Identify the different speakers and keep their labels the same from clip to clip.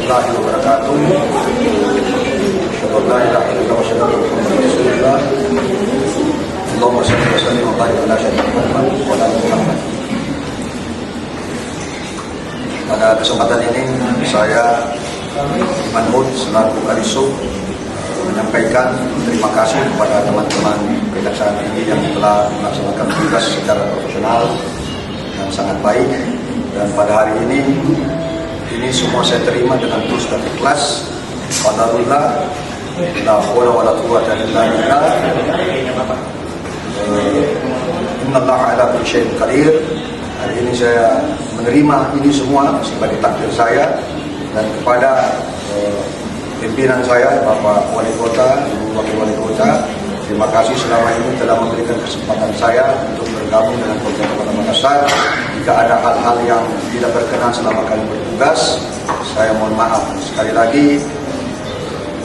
Speaker 1: warahmatullahi wabarakatuh. Asyhadu an la ilaha illallah wa asyhadu anna Muhammadan Rasulullah. Allahumma shalli wa sallim wa barik ala sayyidina Muhammad wa ala ali Muhammad. Pada kesempatan ini saya Iman Hud selaku Kadisub menyampaikan terima kasih kepada teman-teman Kejaksaan Tinggi yang telah melaksanakan tugas secara profesional dan sangat baik. Dan pada hari ini semua saya terima dengan tulus dan ikhlas. Qadarullah, la haula wala quwwata illa billah. Innallaha ala kulli syai'in qadir. Hari ini saya menerima ini semua sebagai takdir saya, dan kepada pimpinan saya, Bapak Wali Kota, Ibu Wakil Wali Kota, terima kasih selama ini telah memberikan kesempatan saya untuk bergabung dengan Polda Kota Makassar. Jika ada hal-hal yang tidak berkenan selama kami bertugas, saya mohon maaf sekali lagi,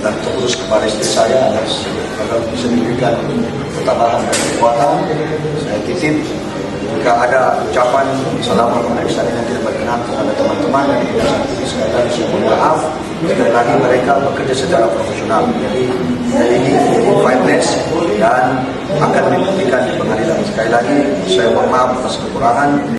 Speaker 1: dan terus kepada istri saya agar bisa diberikan ketabahan dan kekuatan. Saya titip jika ada ucapan selama pemeriksaan yang tidak berkenan kepada teman-teman dan sekali lagi saya mohon maaf. Sekali lagi mereka bekerja secara profesional, jadi ini fairness dan akan dibuktikan di pengadilan. Sekali lagi saya mohon maaf atas kekurangan.